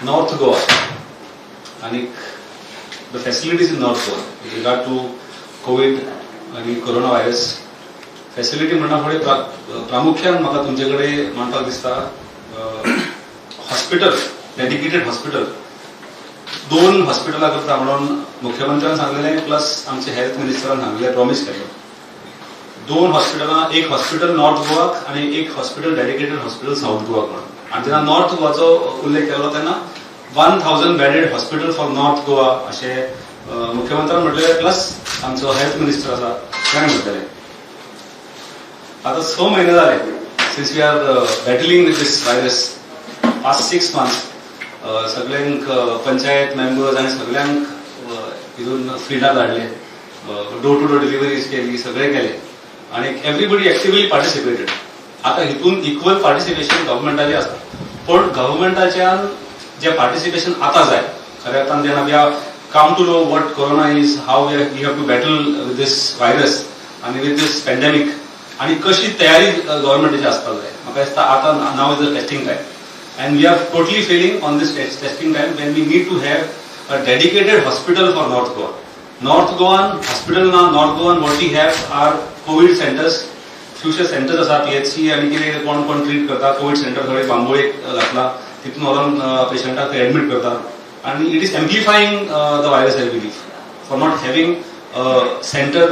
North Goa आणि the facilities in North Goa with regard to COVID आणि corona virus facility म्हणा फुडें प्रामुख्यान म्हाका तुमचेकडे मांडपाक दिसता हॉस्पिटल डेडिकेटेड हॉस्पिटल 2 हॉस्पिटलां करता म्हणून मुख्यमंत्र्यान सांगलेलें प्लस आमचे हेल्थ मिनिस्टरान सांगलेलें प्रॉमिस केलें 2 हॉस्पिटलां एक हॉस्पिटल नॉर्थ गोवाक आणि एक हॉस्पिटल डेडिकेटेड हॉस्पिटल साऊथ गोवाक म्हणून आणि जेन्ना नॉर्थ गोवाचो उल्लेख केलो तेन्ना 1000 bedded hospital for north Goa अशें मुख्यमंत्र्यान म्हटलेलें प्लस आमचो हेल्थ मिनिस्टर आसा ताणें म्हटलेलें आता 6 महिने जाले since we are battling with this virus past 6 months सगळ्यांक पंचायत मेंबर्स आणि सगळ्यांक हितून फिल्डार धाडले डोर टू डोर डिलिव्हरीज केली सगळे केले आणि एव्हरीबडी ऍक्टिव्हली पार्टिसिपेटेड आता हितून इक्वल पार्टिसिपेशन गव्हर्नमेंटाचे आसा पण गव्हर्नमेंटाच्यान जे पार्टिसिपेशन आता जाय खऱ्या अर्थान जेन्ना we are come to know what corona is how we have to battle with this virus आणि विथ दिस पॅन्डेमिक आणि कशी तयारी गव्हर्नमेंटाची आसपाक जाय म्हाका दिसता आता now is the testing time and we are totally failing on this testing time when we need to have a dedicated hospital for North Goa. North Goan hospital na North Goan what we have are COVID centers. Future centers asa PHC आणि कितें कोण treat करता Covid centre थोडे बांबोळेक घातला तितून व्हरून पेशंटाक admit करता आणि it is amplifying the virus I believe for not having centre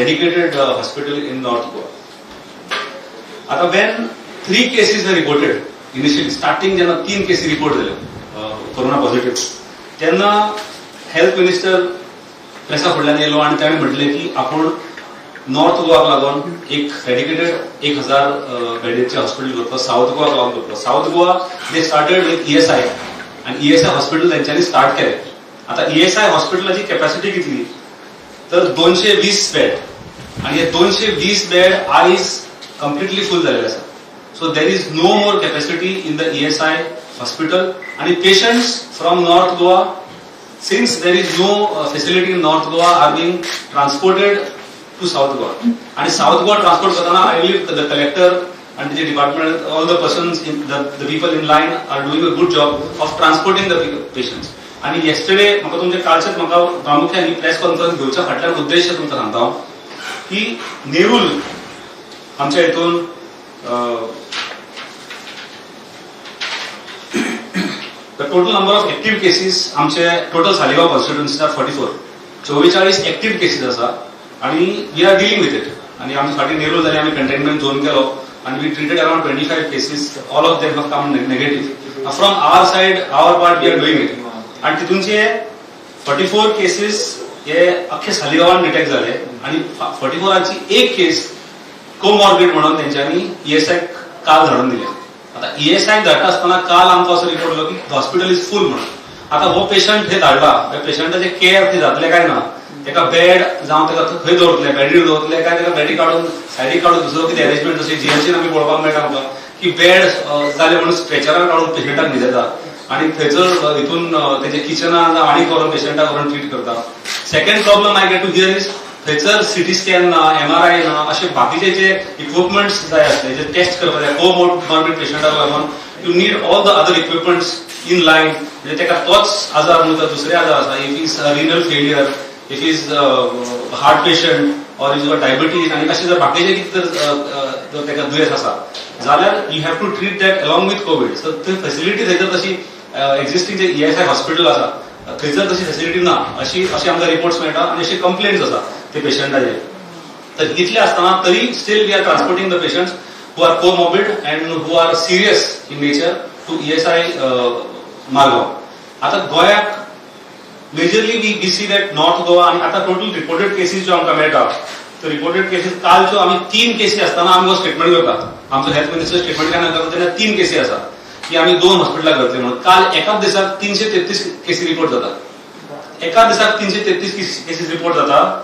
dedicated hospital in north Goa. आता when 3 cases are reported initially starting जेन्ना 3 केसी रिपोर्ट जाल्यो कोरोना पॉझिटिव्ह तेन्ना हेल्थ मिनिस्टर प्रेसा फुडल्यान येयलो आणि ताणें म्हटलें की आपण नॉर्थ गोवाक लागून एक डेडिकेटेड 1000 बेडेडचे हॉस्पिटल करतो साऊथ गोवाक लागून करतो. South Goa they started with ESI आणि ESI हॉस्पिटल तेंच्यांनी स्टार्ट केलें. आता ESI हॉस्पिटलाची कॅपॅसिटी कितली तर 220 बेड आणि हे 220 बेड आयज कम्प्लिटली फुल जाल्ले आसा. So there is no more capacity in the ESI hospital and patients from North Goa, since there is no facility in North Goa, are being transported to South Goa. And South Goa transport kartana, I believe the collector and the department, all the persons, the people in line are doing a good job of transporting the patients. And yesterday, म्हाका तुमचे कालचेच म्हाका प्रामुख्यान press conference घेवच्या फाटल्यान उद्देश तुमकां सांगता की नेरूल आमच्या हितून the total number of active cases आमचे टोटल सालिगांव कॉन्स्टिट्युएन्सीत 44 एक्टिव्ह केसीस आसा आणि we are dealing with it आणि आमचे फाटी नेरूल जाली आमी कंटेनमेंट झोन केलो आणि we treated around 25 cases all of them have come negative from our side our part we are doing it आणि तितूनचे 44 केसीस हे अख्खे सालिगांवान डिटेक्ट जाले आणि 44ची एक केस कोमॉर्बिड म्हणून तेंच्यांनी ESI काल धाडून दिले. आता ESI धाडटा आसतना काल आमकां असो रिपोर्ट आयलो की हॉस्पिटल इज फुल म्हणून. आता हो पेशंट हे धाडला त्या पेशंटाचे केअर ते जातले काय ना तेका बेड जावं तेका खंय दवरतले बेडीर दवरतले काय तेका बेडी काडून सायडीक काडून दुसरो कितें अरेंजमेंट जशें GMCन आमी पळोवपाक मेळटा आमकां की बेड जाले म्हणून स्ट्रेचरार काडून पेशंटाक न्हिदता आणि थंयसर हितून तेजे किचनान आनी करून पेशंटाक व्हरून ट्रीट करता. Second problem I get to hear is थंयसर सिटी स्कॅन ना MRI ना असे बाकीचे जे इक्विपमेंट्स जाय आसले जे टेस्ट करपाचे कोमॉर्बिड पेशंटाक लागून you need all the other equipments in line म्हणजे तेका तोच आजार न्हू तर दुसरे आजार आसा if is renal failure if is heart patient or is diabetes आणि असे जर बाकीचे कितें जर तेका दुयेंस आसा जाल्यार you have to treat that along with covid. So ती फॅसिलिटी थंयसर तशी एक्झिस्टिंग जे ESI हॉस्पिटल आसा थंयसर तशी फॅसिलिटी ना अशी आमकां रिपोर्ट्स मेळटा आणि अशी कंप्लेंट्स आसा ते पेशंटाचे. तर इतले आसतना तरी still we are transporting the patients who are comorbid and who are serious in nature to ESI Margao. आता गोंयाक majorly we see that north Goa आणि आता टोटल रिपोर्टेड केसीस ज्यो आमकां मेळटा तर रिपोर्टेड केसीस कालच्यो आमी 3 केसी आसतना आमी हो स्टेटमेंट करता आमचो हेल्थ मिनिस्टर स्टेटमेंट केन्ना करता तेन्ना 3 केसी आसा की आमी 2 हॉस्पिटलां करतले म्हणून. काल एकाच दिसाक 333 केसी रिपोर्ट जाता एका दिसाक 333 केसीस रिपोर्ट जाता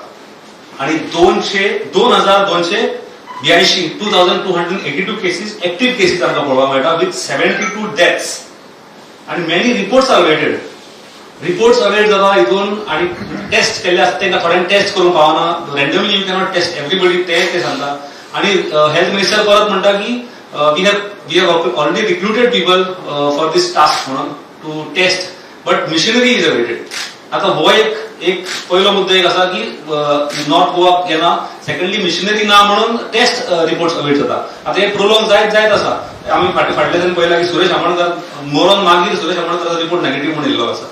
आणि 2282 केसीस एक्टिव्ह केसीस आमकां पळोवपाक मेळटा विथ 72 डेथ्स आणि many reports are awaited. Reports await जाता हितून आणि टेस्ट केल्ले आसता तेंकां थोड्यांक टेस्ट करूंक पावना randomly you cannot test everybody ते सांगता आणि हेल्थ मिनिस्टर परत म्हणटा की we have already recruited people for this task म्हणून to test, but machinery is awaited. आता हो एक पहिलो मुद्दो एक असा की नॉर्थ गोवा येना, सेकंडली मिशनरी ना म्हणून टेस्ट रिपोर्ट्स अवेट जाता. आता हे प्रोलॉंग जायत आसा. आम्ही फाटल्या दिसांनी पळयला की सुरेश आमोणकर मरोन मागीर सुरेश आमोणकराचो रिपोर्ट नेगेटिव्ह म्हणून येयल्लो आसा.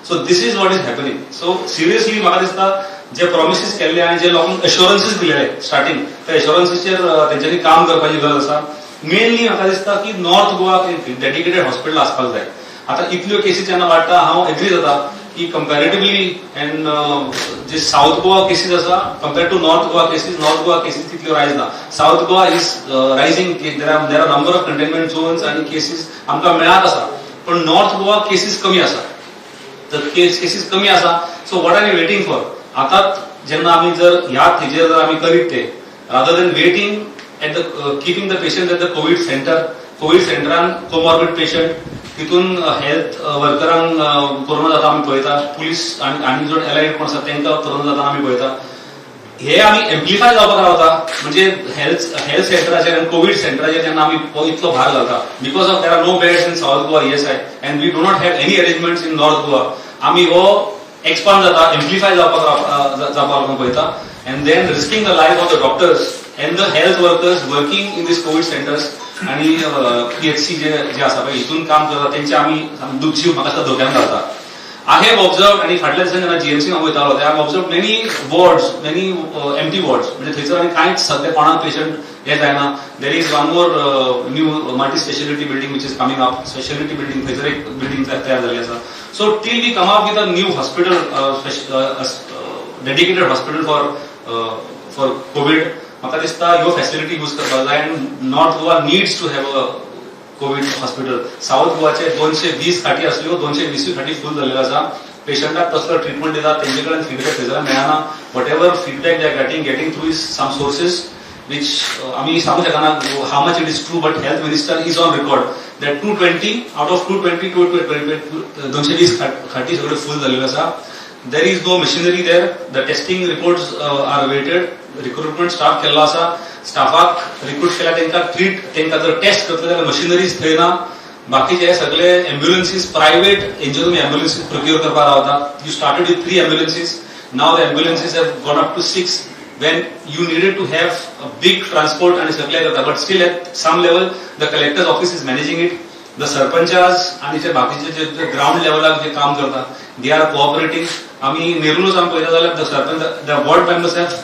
So this is what is happening. So seriously म्हाका दिसता जे प्रॉमिसीस केल्ले आनी जे लोकांक एश्युरन्सीस दिलेले स्टार्टिंग, त्या एश्युरन्सीचेर तेंच्यांनी काम करपाची गरज आसा. मेनली म्हाका दिसता की नॉर्थ गोवा डेडिकेटेड हॉस्पिटल आसपाक जाय. आता इतल्यो केसीस जेन्ना वाडटा हांव एग्री जाता की कंपॅरेटिव्हली अँड जे साऊथ गोवा केसीस आसा compared to north Goa cases तितल्यो रायज ना. South Goa is rising. There are number of containment zones आणि केसीस आमकां मेळत आसा, पण नॉर्थ गोवा केसीस कमी आसा. तर केसीस कमी आसा. So what are you waiting for? आता जेन्ना आमी जर ह्या हेजेर जर आमी करीत ते rather than waiting at the keeping the patient at the Covid सेंटरान कोमॉर्बिड पेशंट, तितून हेल्थ वर्करांक कोरोना जाता आमी पळयता, पुलीस आनी जो एलायड कोण आसा तांकां कोरोना जाता आमी पळयता. हे आमी एम्प्लिफाय जावपाक रावता. म्हणजे हेल्थ सेंटराचेर आनी कोविड सेंटराचेर जेन्ना आमी इतलो भार घालता because of there are no beds in south Goa ESI and we do not have any arrangements in north Goa. आमी हो एक्सपांड जाता, एम्प्लिफाय जावपाक लागून पळयता. And then risking the life of the doctors and the health workers working in these covid centres आणि PHC जे आसा पळय हितून काम करता तेंचे आमी जीव म्हाका धोक्यान घालता. आय हॅव ऑब्झर्व आणि फाटल्या दिसांनी जेन्ना GMC हांव वयतालो I have observe many wards, many empty wards. म्हणजे थंयसर आनी कांयच सद्या कोणाक पेशंट हे जायना. There is one more new multi speciality building which is coming up. Speciality building थंयसर एक बिल्डिंग तयार जाल्ली आसा. So till we come up with a new hospital, dedicated hospital for covid, म्हाका दिसता ह्यो फॅसिलिटी यूज करपाक जाय. आनी north Goa needs to have a covid hospital. South गोवाचे 220 खाटी आसल्यो, 220 खाटी फूल जाल्ल्यो आसा. पेशंटाक कसलो ट्रिटमेंट दितात तेंचे कडेन फीडबॅक थंयसर मेळना. Whatever feedback they are getting through is some sources which आमी सांगू शकना how much it is true, but health minister is on record that 220 out of 220 to 220 खाटी सगळे फुल झालेले आसा. there is no machinery there. the testing reports are awaited. Recruitment staff केल्लो आसा. स्टाफाक recruit केला तेंकां जर टेस्ट करतले जाल्यार मशिनरीज थंय ना. बाकीचे सगळे एम्ब्युलन्सीस प्रायव्हेट हेंचे तुमी एम्ब्युलन्सीस प्रोक्यूर करपाक रावता. You started with 3 ambulances. now the ambulances have gone up to 6 when you needed to have a big transport and सगळे करता. but still at some level the collector's office is managing it. the सरपंचास आणि जे बाकीचे जे ground लेवलाक जे काम करता they are cooperating. आमी नेरूलच आमी पळयता जाल्यार the sarpanch, the ward members have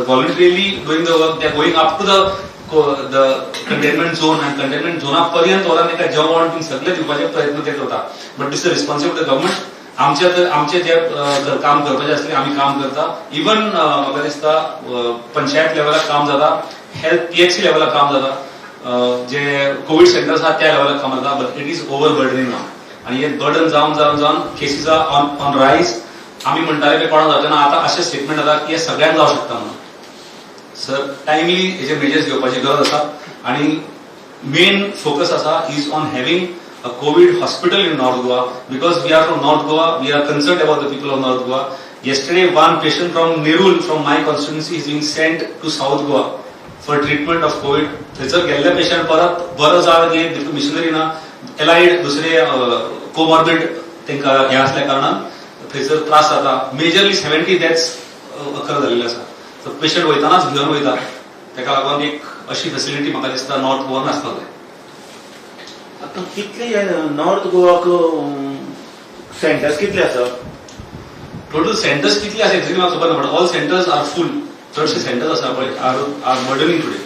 voluntarily doing the work. they are going up to the containment zone and containment zone पर्यंत वरान एका जेवण बी सगळे दिवपाचे प्रयत्न ते करता. but this is the responsibility of the government. आमचे जे काम करपाचे असले आमी काम करता. इवन म्हाका दिसता पंचायत लेवलाक काम जाता, हेल्थ PHC लेवलाक काम जाता, जे कोविड सेंटर्स आहा त्या लेवलाक काम जाता. But it is over burdening now. आणि हे बर्डन जावन केसीस आर ऑन रायज. आमी म्हणटाले कोणा जातना आता असे स्टेटमेंट जाता की हे सगळ्यांक जावं शकता म्हणून. सर टायमली हेजे मेजर्स घेवपाची गरज आसा. आणि मेन फोकस आसा is on having a COVID hospital in North Goa because we are from North Goa. We are concerned about the people of North Goa. Yesterday, one patient from Nerul, from my constituency, is being sent to South Goa for treatment of COVID. थंयसर गेल्ले patient परत बरो जावन येत missionary ना, allied दुसरे comorbid तांकां हे असल्या कारणान थंयसर त्रास जाता. मेजरली 70 डेथ्स अकर जाल्ले आसा. सो पेशंट वयतानाच घेवन वयता. ताका लागून एक अशी फॅसिलिटी म्हाका दिसता नॉर्थ गोवान आसपाक जाय. आता कितले नॉर्थ गोवाक सेंटर्स कितले आसा? टोटल सेंटर्स कितले आसा एक्झॅक्टली म्हाका खबर ना. बट ऑल सेंटर्स आर फूल. चडशे सेंटर्स आसा पळय आर बर्डनिंग टुडे.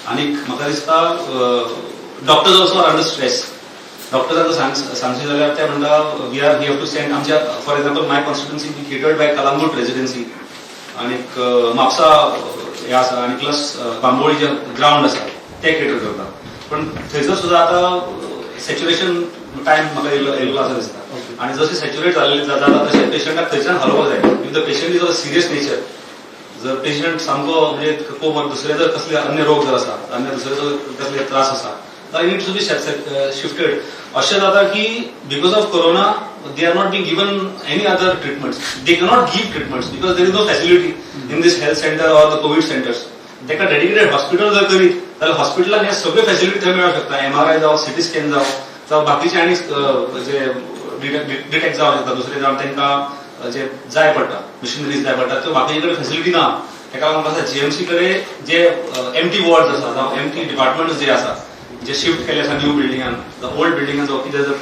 आनी म्हाका दिसता doctors also are under stress. डॉक्टरांक सांगचे जाल्यार ते म्हणटा वी हॅव टू सेंड आमच्या for example my constituency be catered by Calangute residency आनीक म्हापसा हे आसा आनी प्लस बांबोळी जे ग्राउंड आसा ते केटर करता. पण थंयसर सुद्दां आतां सॅच्युरेशन टायम म्हाका येयल्लो आसा दिसता. आनी जशें सॅच्युरेट जाल्ले जाता तशें पेशंटाक थंयच्यान हलोवपाक जाय. If the patient is of serious nature, जर पेशंट सामको म्हणजे दुसरे जर कसले अन्य रोग जर आसा, अन्य दुसरे जर कसले त्रास आसा जाल्यार इट टू बी शिफ्टेड. अशें जाता की because of corona they are not being given any other treatments. They cannot give treatments because there is no facility in this health centre or the covid centres. ताका dedicated hospital जर करीत जाल्यार हॉस्पिटलान हे सगळे फॅसिलिटी थंय मेळूंक शकता. MRI जावं, CT स्कॅन जावं. जावं बाकीचे आनी जे डिटेक्ट जावं शकता दुसरे जावन तांकां जे जाय पडटा मिशनरीज जाय पडटा त्यो बाकीचे कडेन फेसिलिटी ना ताका लागून आसा जीएमसी कडेन जे एम्प्टी वॉर्ड्स आसा जावं एम्प्टी डिपार्टमेंट्स जे आसा जे शिफ्ट केले आसा न्यू बिल्डिंगान ओल्ड बिल्डिंगान जावं कितें जर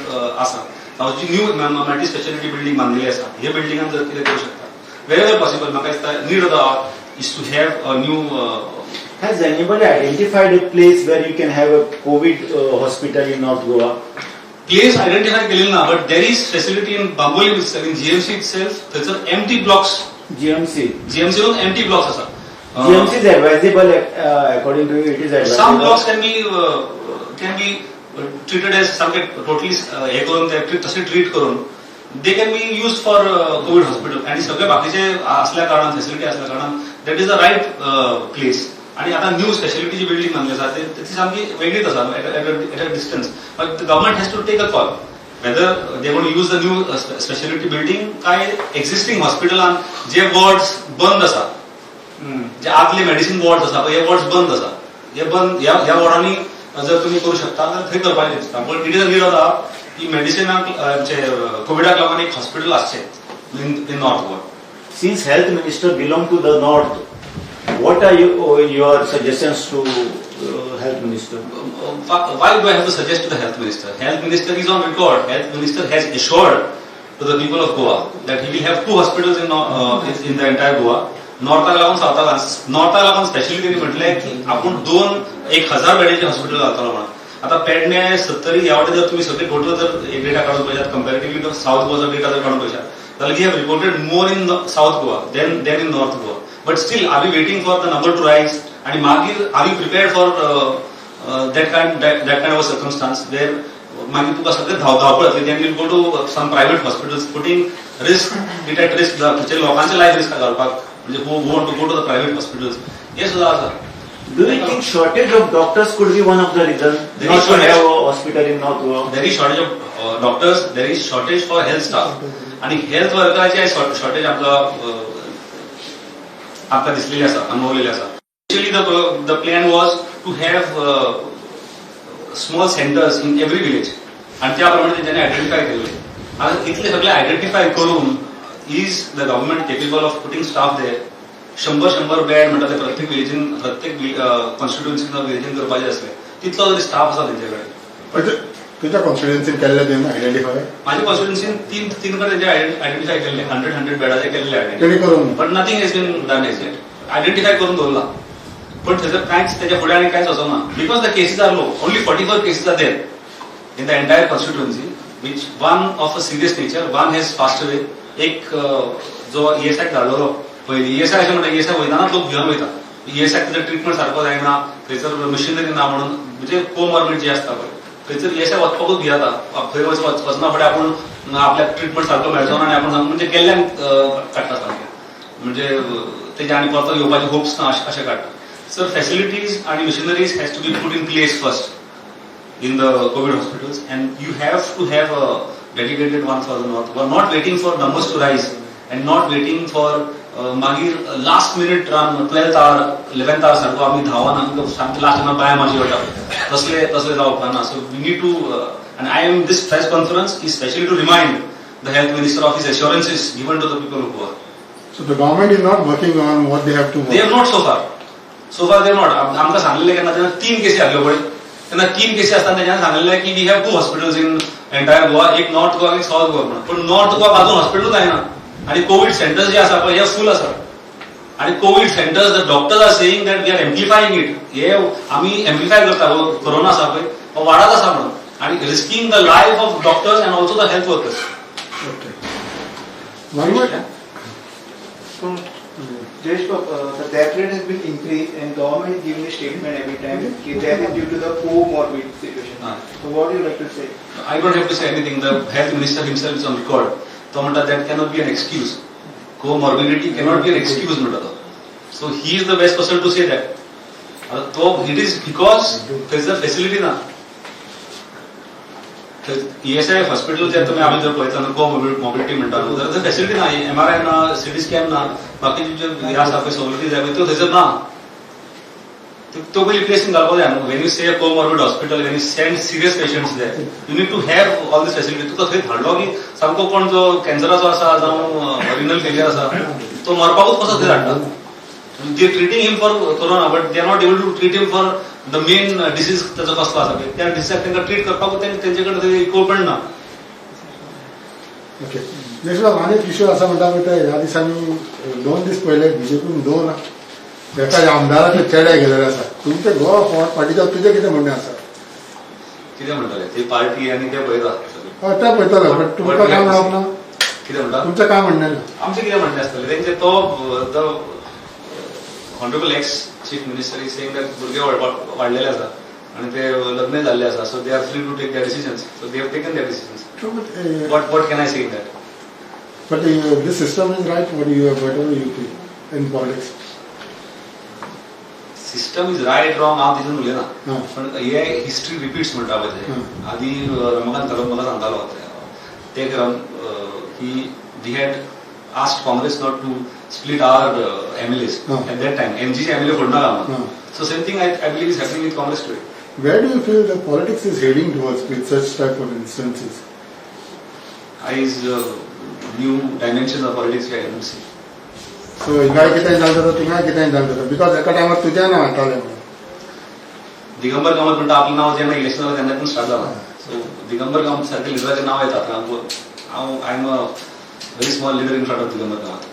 आसा जावं जी न्यू मल्टी स्पेशालिटी बिल्डिंग बांदिल्ली आसा हे बिल्डिंगान जर कितें करूं शकता wherever possible म्हाका दिसता need of the hour is to have a new Has anybody identified a place where you can have a COVID hospital in North Goa? Place identify केलेली ना but there is facility in Bambolim in GMC itself थंयसर empty blocks GMC. जीएमसीन empty blocks आसा GMC is advisable according to you. It is advisable. some blocks can be treated as some totally हे करून ते तसे treat करून they can be used for COVID hospital आणि सगळे बाकीचे असल्या कारणान फेसिलिटी असल्या कारणान that is the right place आणि आता न्यू स्पेशालिटी जी बिल्डिंग बांधली आसा ती सामकी वेगळीच आसा at a distance but the government has to take a call whether they want to use the new specialty building काय existing hospitalan जे wards बंद आसा जे आतले मेडिसिन वॉर्ड्स आसा हे वॉर्ड्स बंद आसा हे बंद ह्या वॉर्डांनी जर तुम्ही करू शकता तर थंय करपाचें दिसता पण it is a need of की मेडिसिनाक कोविडाक लागून एक हॉस्पिटल आसचें in north Goa. Since health minister belong to the north, what are your suggestions to health minister? Why do I have to suggest to the health minister? Health minister is on record. Health minister has assured to the people of Goa that he will have 2 hospitals in the entire Goa. नॉर्थाक लागून सावथाक नॉर्थाक लागून specially त्यांनी म्हटलें की आपण 1000 बेडीचे hospital घालतलो म्हणून आता पेडणे 70 ह्या वाटे जर तुम्ही सगळे टोटल जर एक डेटा काढून पळयशात कंपॅरेटिव्हली टू साऊथ गोवाचो डेटा जर काढून पळयशात जाल्यार we have reported more in south Goa than in north Goa but still are we waiting for the number to rise आणि मागीर are you prepared for that kind of circumstance where मागीर तुका सगळे धांवपळ जातली then will go to some private hospitals putting risk it at risk खंयच्या लोकांचे life risk घालपाक म्हणजे who want to go to the private hospitals हे सुद्धा आसा. Do you think shortage of doctors could be one of the reasons not to have a hospital in North Goa? There is shortage of doctors, there is shortage for health staff आणि health वर्करांचे shortage आपल्याला दिसलेली आसा अनुभवलेली आसा. Initially the plan was to have small centers in every village आणि त्या प्रमाणे त्यांनी आयडेंटिफाय केले. आता इतले सगळे आयडेंटिफाय करून is the government capable of putting staff there 100 bed म्हणटा ते प्रत्येक विलेजीन प्रत्येक कॉन्स्टिट्युएन्सीन विलेजीन करपाचे असले तितलो जरी स्टाफ आसा तेंच्याकडे तुझ्या कॉन्स्टिट्युएन्सीन केल्ले तेन्ना आयडेंटिफाय माझ्या कॉन्स्टिट्युएन्सीन तीन कडे तेंचे आयडेंटिफाय केल्ले 100 बेडाचे केल्ले तेणी करून but nothing has been done as yet identify करून दवरला पण थंयसर कांयच तेच्या फुडें आनी कांयच वचना because the cases are low only 44 cases are there in the entire constituency which one of a serious nature one has passed away एक जो ESI धाडलो पयली ESI अशें म्हणटा ESI वयतानाच लोक भिवन वयता ESI तेजो ट्रिटमेंट सारको जायना थंयसर मशिनरी ना म्हणून म्हणजे कोमॉर्बिड जी आसता पळय थंयसर ESI वचपाकूच भियेता खंय वचना फुडें आपूण आपल्याक ट्रिटमेंट सारको मेळचो ना आनी आपूण सांग म्हणजे गेल्ल्यान काडटा सारकें म्हणजे तेजे आनी परतो येवपाचे होप्स ना अशें काडटा सर फॅसिलिटीज आनी machineries has to be put in place first in the COVID hospitals and you have to have a dedicated one for the north. We are not waiting for numbers to rise and not waiting for magir last minute run 12th hour 11th hour sarko आम्ही धावान आमकां सामकी last टायमार बाया मारची वता तसले जावपाक ना so we need to and I am this press conference is specially to remind the health minister of his assurances given to the people of Goa. So the government is not working on what they have to work. They have not so far they have not आमकां सांगलेले केन्ना तेन्ना 3 केसी आसल्यो पळय तेन्ना 3 केसी असताना त्याच्यानं सांगितलें की we have 2 hospitals in entire Goa एक नॉर्थ गोवा एक साऊथ गोवा म्हणून पण नॉर्थ गोवा अजून हॉस्पिटल जायना आणि कोविड सेंटर्स जे आसा पळय हे फुल आसा आणि Covid centres the doctors are saying that we are amplifying it हे आम्ही एम्प्लिफाय करता कोरोना आसा पळय हो वाडत आसा म्हणून आणि risking the life of doctors and also the health workers. The death rate has been increased and government is giving a statement every time that death is due to the comorbid situation. So what do you like to say? I don't have to say anything. The health minister himself is on record. तो म्हणता that cannot be an excuse. Comorbidity cannot be an excuse म्हणता तो. So he is the best person to say that. तो it is because there is a facility ना. ESI hospital जे तुम्ही आम्ही जर पळयता कोमोबिलिटी म्हणटा तर फॅसिलिटी ना MRI ना सिटी स्कॅन ना बाकीचे जे हे आसा पळय सवलती जाय पळय त्यो थंयसर ना तो पयलीं प्लेसींग घालपाक जाय न्हू. When you say comorbid hospital, when you send serious patients there, you need to have all these facility. तुका थंय धाडलो की सामको कोण जो कॅन्सराचो आसा जावं रिनल फेलियर आसा तो मरपाकूच कसो थंय धाडटा. They treating him for corona but they are not able to treat him for the main disease त्याचो कसलो आसा पळय त्या डिसीजाक तांकां ट्रीट करपाक तेंचे कडेन थंय इक्विपमेंट ना. ओके. नेक्स्ट आनीक इश्यू आसा म्हणटा पळय ते ह्या दिसांनी 2 दीस पयले बीजेपीन 2 एका आमदाराचे चेडे गेलेले आसा. तुमचे गोवा पार्टीच्या तुजें कितें म्हणणें आसा? कितें म्हणटाले ती पार्टी आनी ते पळयता हय ते पळयतले बट तुमकां काय म्हणप ना? कितें म्हणटा तुमचें काय म्हणणें ना? आमचें कितें म्हणणें आसतलें तेंचे तो the honourable ex chief minister is saying that भुरगे वाडलेले आसा आनी ते लग्न जाल्ले आसा so they are free to take their decisions. So they have taken their decisions. What can I say in that? But this system is right. Whatever you think in politics. System is right wrong हांव तितून उलयना. हां. पण हे history repeats म्हणटा पळय ते. आदी रमाकांत कदम मला सांगतालो ते we had asked Congress not to split our MLAs at that time. MGचे MLA फोडणार आम्हाला. So same thing I believe is happening with Congress today. Where do you feel the politics is heading towards with such type of instances? Is new dimensions of politics we can see. So हिंगाय कितें जालें जाल्यार थिंगाय कितें जालें जाल्यार because एका टायमार तुजें नांव येतालें म्हणून. दिगंबर कामत म्हणटा आपलें नांव जेन्ना इलेक्शन जालें तेन्नाच्यान स्टार्ट जालां. सो दिगंबर कामत सारके लिडराचें नांव येता. हांव I am a very small leader in front of Digambar Kamat.